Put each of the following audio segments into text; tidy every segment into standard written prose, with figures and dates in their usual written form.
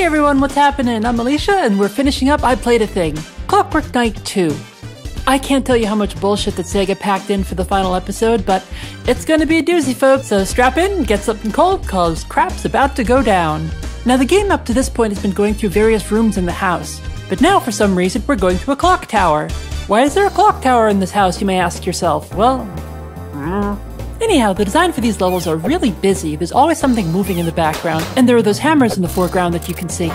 everyone, what's happening? I'm Alicia, and we're finishing up I Played a Thing, Clockwork Knight 2. I can't tell you how much bullshit that Sega packed in for the final episode, but it's gonna be a doozy, folks, so strap in, get something cold, cause crap's about to go down. Now, the game up to this point has been going through various rooms in the house, but now, for some reason, we're going to a clock tower. Why is there a clock tower in this house, you may ask yourself? Well, anyhow, the design for these levels are really busy. There's always something moving in the background, and there are those hammers in the foreground that you can see.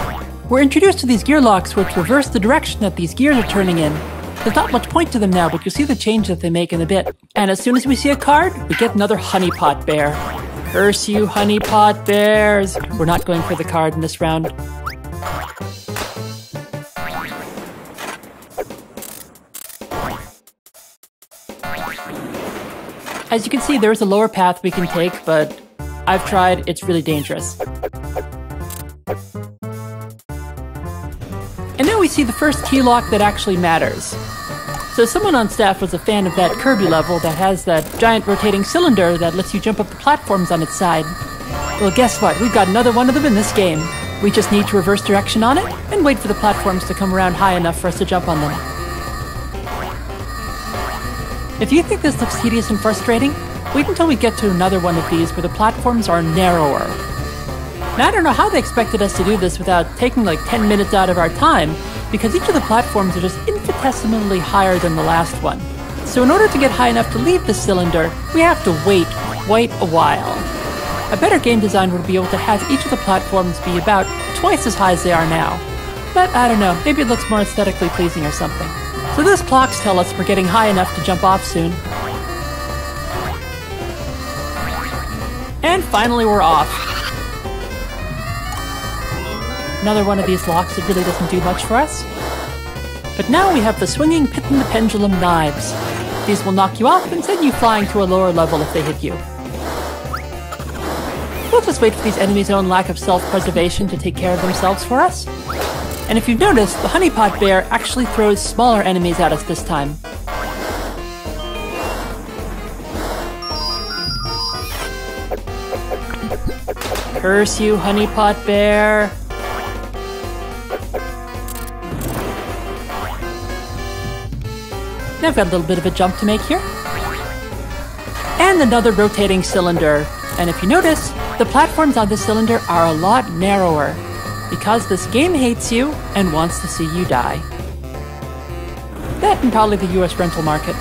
We're introduced to these gear locks which reverse the direction that these gears are turning in. There's not much point to them now, but you'll see the change that they make in a bit. And as soon as we see a card, we get another honeypot bear. Curse you, honeypot bears! We're not going for the card in this round. As you can see, there's a lower path we can take, but I've tried, it's really dangerous. And now we see the first key lock that actually matters. So someone on staff was a fan of that Kirby level that has that giant rotating cylinder that lets you jump up the platforms on its side. Well, guess what? We've got another one of them in this game. We just need to reverse direction on it and wait for the platforms to come around high enough for us to jump on them. If you think this looks tedious and frustrating, wait until we get to another one of these where the platforms are narrower. Now, I don't know how they expected us to do this without taking like 10 minutes out of our time, because each of the platforms are just infinitesimally higher than the last one. So in order to get high enough to leave the cylinder, we have to wait quite a while. A better game design would be able to have each of the platforms be about twice as high as they are now. But I don't know, maybe it looks more aesthetically pleasing or something. So those clocks tell us we're getting high enough to jump off soon. And finally we're off. Another one of these locks that really doesn't do much for us. But now we have the swinging pit and the pendulum knives. These will knock you off and send you flying to a lower level if they hit you. We'll just wait for these enemies' own lack of self-preservation to take care of themselves for us. And if you've noticed, the honeypot bear actually throws smaller enemies at us this time. Curse you, honeypot bear! Now I've got a little bit of a jump to make here. And another rotating cylinder. And if you notice, the platforms on this cylinder are a lot narrower, because this game hates you and wants to see you die. That and probably the US rental market.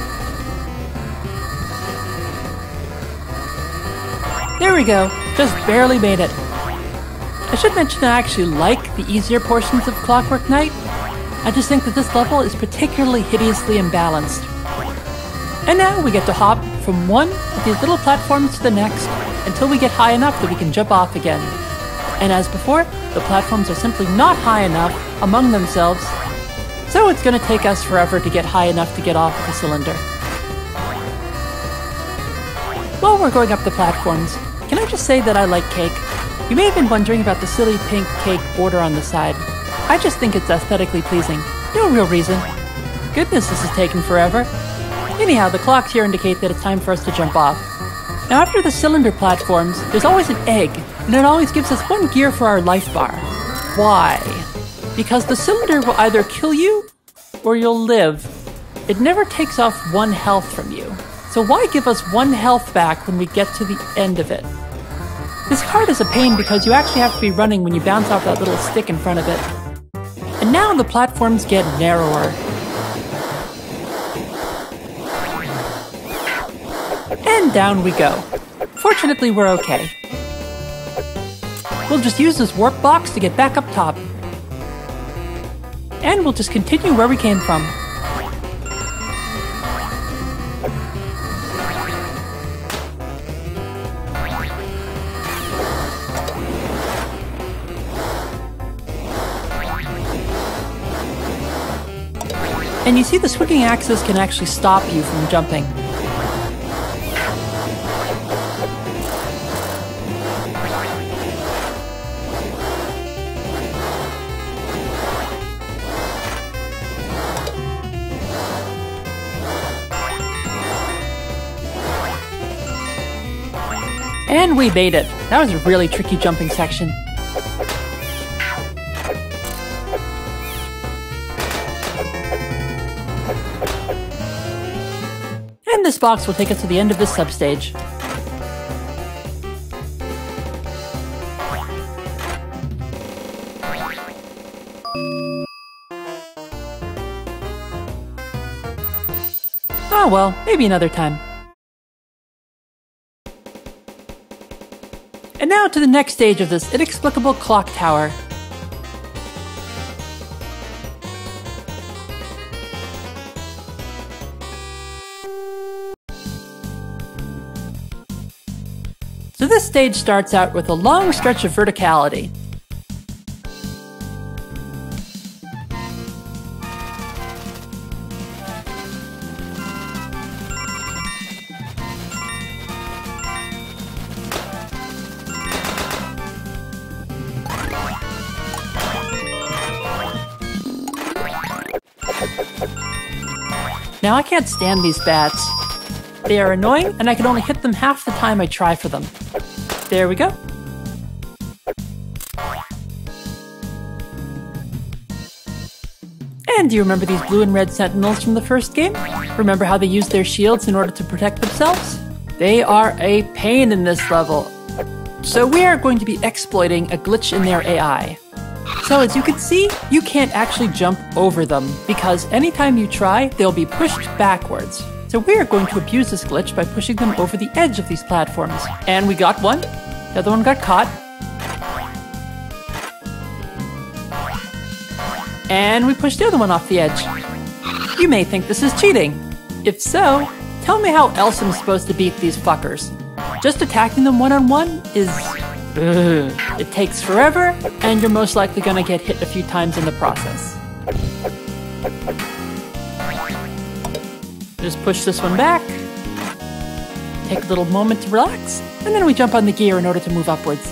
There we go, just barely made it. I should mention I actually like the easier portions of Clockwork Knight. I just think that this level is particularly hideously imbalanced. And now we get to hop from one of these little platforms to the next until we get high enough that we can jump off again. And as before, the platforms are simply not high enough among themselves, so it's going to take us forever to get high enough to get off of the cylinder. While we're going up the platforms, can I just say that I like cake? You may have been wondering about the silly pink cake border on the side. I just think it's aesthetically pleasing. No real reason. Goodness, this is taking forever. Anyhow, the clocks here indicate that it's time for us to jump off. Now, after the cylinder platforms, there's always an egg, and it always gives us one gear for our life bar. Why? Because the cylinder will either kill you, or you'll live. It never takes off one health from you. So why give us one health back when we get to the end of it? This card is a pain because you actually have to be running when you bounce off that little stick in front of it. And now the platforms get narrower. And down we go. Fortunately, we're okay. We'll just use this warp box to get back up top. And we'll just continue where we came from. And you see the swinging axis can actually stop you from jumping. And we made it. That was a really tricky jumping section. And this box will take us to the end of this substage. Oh well, maybe another time. And now to the next stage of this inexplicable clock tower. So this stage starts out with a long stretch of verticality. Now I can't stand these bats. They are annoying, and I can only hit them half the time I try for them. There we go. And do you remember these blue and red sentinels from the first game? Remember how they used their shields in order to protect themselves? They are a pain in this level. So we are going to be exploiting a glitch in their AI. So as you can see, you can't actually jump over them, because anytime you try, they'll be pushed backwards. So we are going to abuse this glitch by pushing them over the edge of these platforms. And we got one. The other one got caught. And we pushed the other one off the edge. You may think this is cheating. If so, tell me how else I'm supposed to beat these fuckers. Just attacking them one-on-one is... It takes forever, and you're most likely gonna get hit a few times in the process. Just push this one back, take a little moment to relax, and then we jump on the gear in order to move upwards.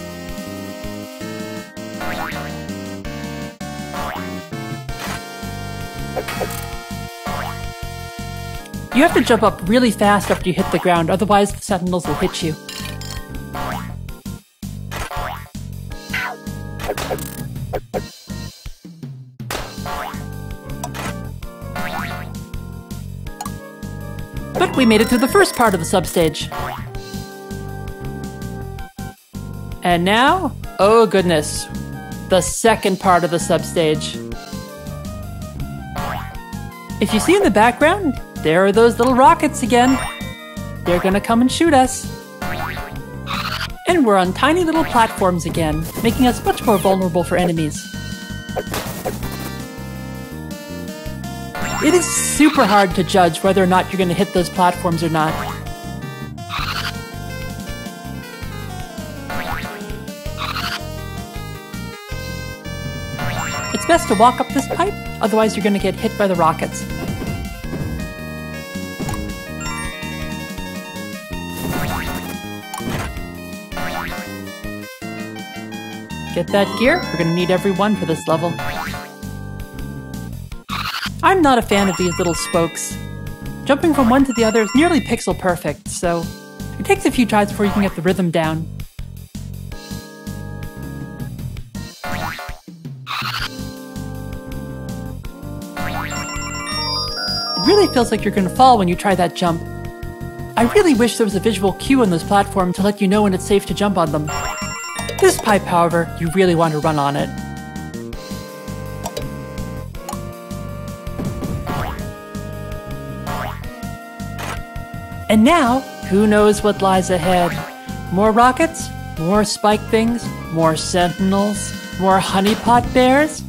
You have to jump up really fast after you hit the ground, otherwise the sentinels will hit you. But we made it through the first part of the substage. And now, oh goodness, the second part of the substage. If you see in the background, there are those little rockets again. They're gonna come and shoot us. And we're on tiny little platforms again, making us much more vulnerable for enemies. It is super hard to judge whether or not you're going to hit those platforms or not. It's best to walk up this pipe, otherwise you're going to get hit by the rockets. Get that gear? We're going to need every one for this level. I'm not a fan of these little spokes. Jumping from one to the other is nearly pixel perfect, so it takes a few tries before you can get the rhythm down. It really feels like you're going to fall when you try that jump. I really wish there was a visual cue on this platform to let you know when it's safe to jump on them. This pipe, however, you really want to run on it. And now, who knows what lies ahead? More rockets? More spike things? More sentinels? More honeypot bears?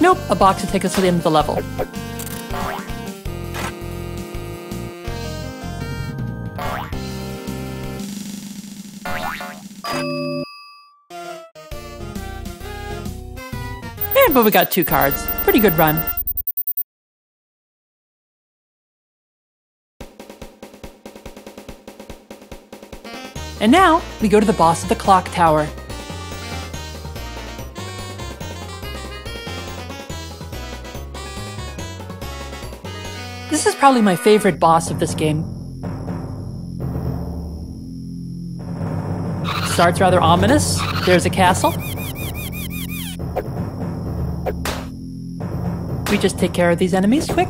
Nope, a box to take us to the end of the level. But we got 2 cards. Pretty good run. And now, we go to the boss of the clock tower. This is probably my favorite boss of this game. Starts rather ominous. There's a castle. We just take care of these enemies quick.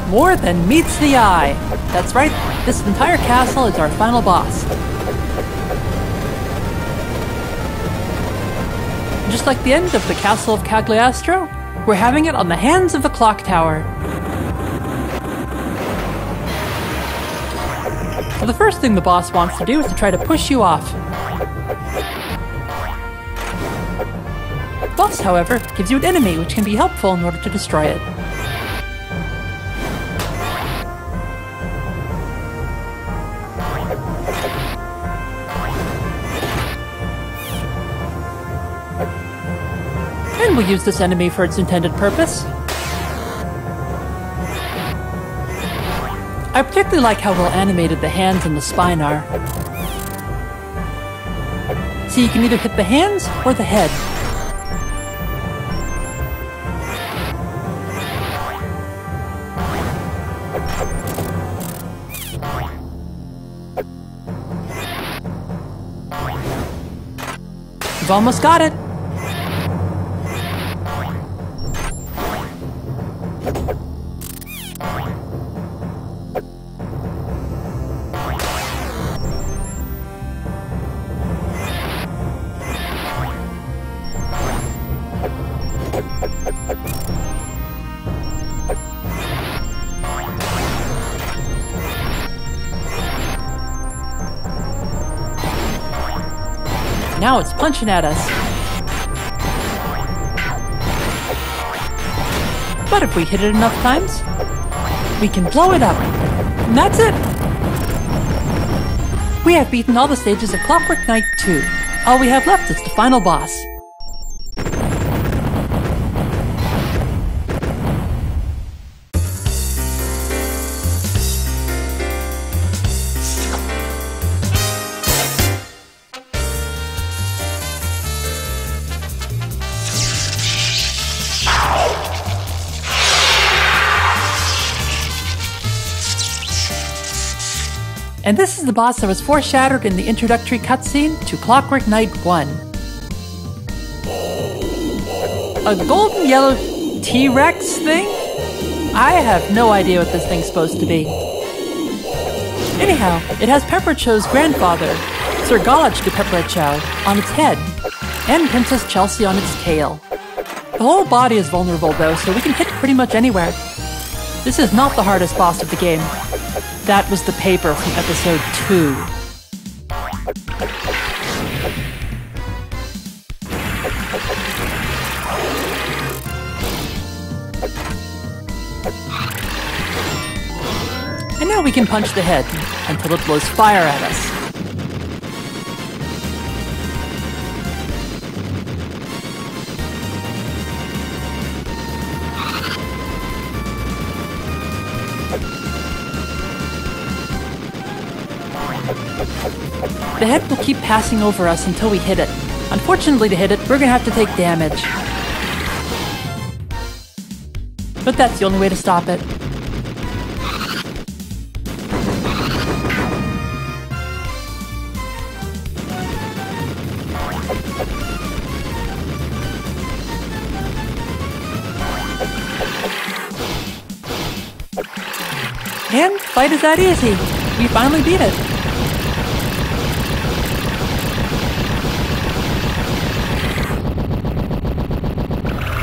More than meets the eye. That's right, this entire castle is our final boss. Just like the end of the Castle of Cagliostro, we're having it on the hands of the clock tower. So the first thing the boss wants to do is to try to push you off. The boss, however, gives you an enemy which can be helpful in order to destroy it. And we'll use this enemy for its intended purpose. I particularly like how well animated the hands and the spine are. So you can either hit the hands or the head. You've almost got it. Now it's punching at us. But if we hit it enough times, we can blow it up. And that's it! We have beaten all the stages of Clockwork Knight 2. All we have left is the final boss. And this is the boss that was foreshadowed in the introductory cutscene to Clockwork Knight 1. A golden yellow T-Rex thing? I have no idea what this thing's supposed to be. Anyhow, it has Pepperchow's grandfather, Sir Golach de Pepperchow, on its head, and Princess Chelsea on its tail. The whole body is vulnerable though, so we can hit it pretty much anywhere. This is not the hardest boss of the game. That was the paper from episode 2. And now we can punch the head until it blows fire at us. The head will keep passing over us until we hit it. Unfortunately, to hit it, we're gonna have to take damage. But that's the only way to stop it. And fight is that easy. We finally beat it.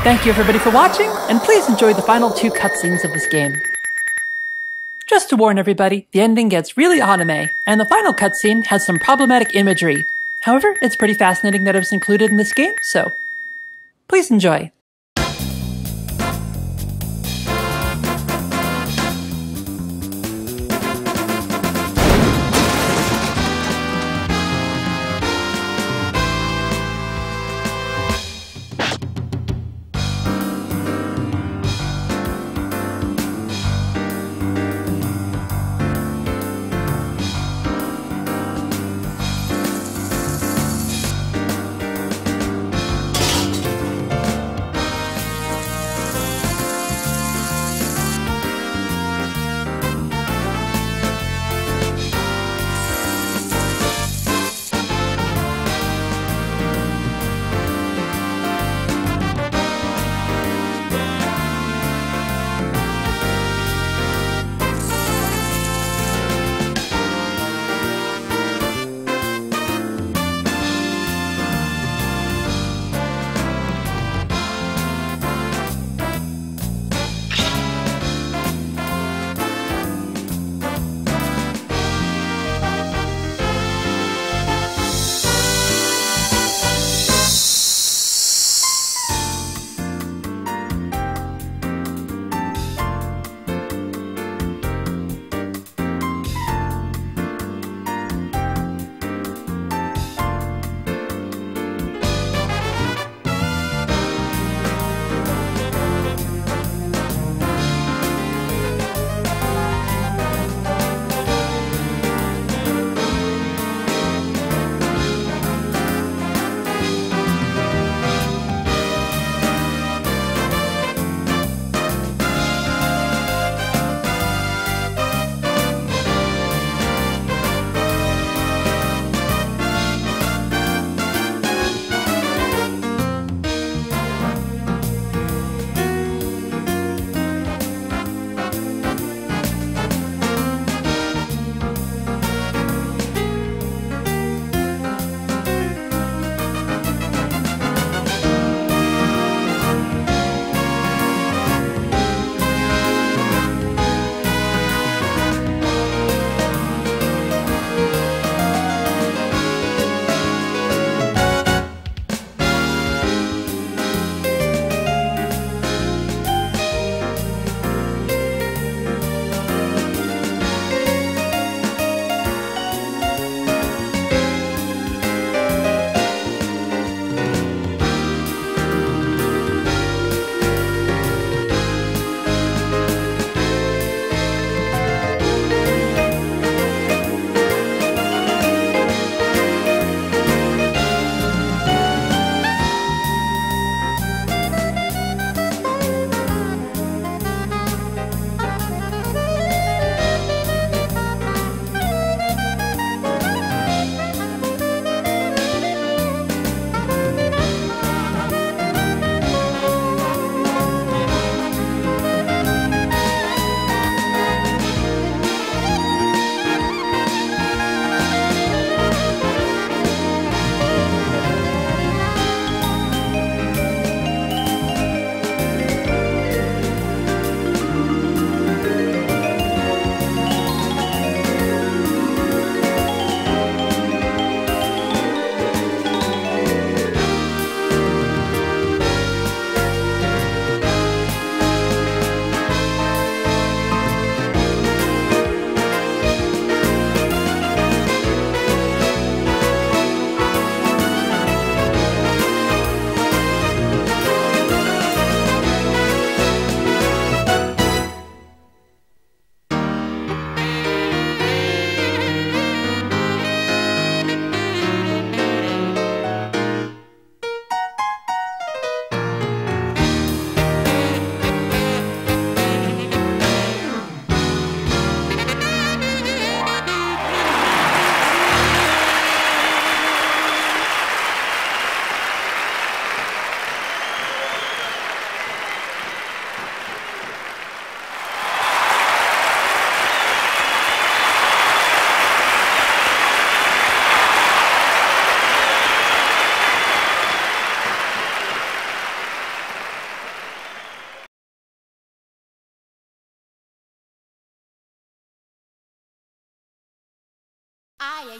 Thank you everybody for watching, and please enjoy the final 2 cutscenes of this game. Just to warn everybody, the ending gets really anime, and the final cutscene has some problematic imagery. However, it's pretty fascinating that it was included in this game, so please enjoy.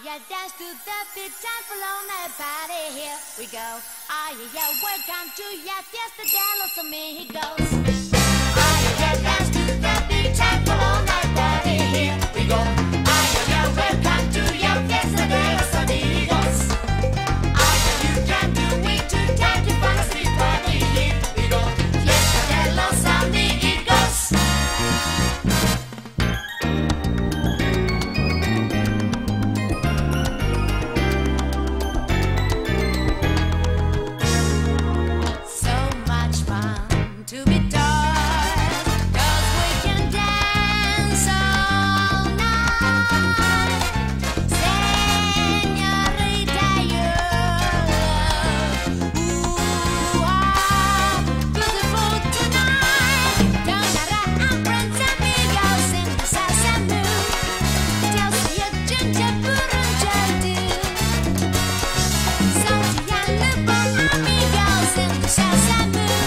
yeah, dance to the beat, time for on everybody, here we go. Yeah, welcome to your fiesta de los amigos. Yeah, dance to the beat, time for on everybody, here we go. Yeah, welcome to your fiesta de los amigos. Yeah, you can do it to take your fantasy party, here we go. Fiesta de los amigos. To be done, 'cause we can dance all night. Señorita, you are beautiful tonight. Donara and friends, amigos in the salsa mood. Tell me your ginger burun jadu. So amigos in the salsa mood.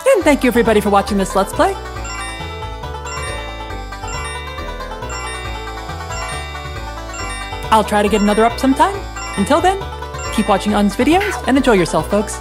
And thank you everybody for watching this Let's Play. I'll try to get another up sometime. Until then, keep watching Un's videos and enjoy yourself, folks.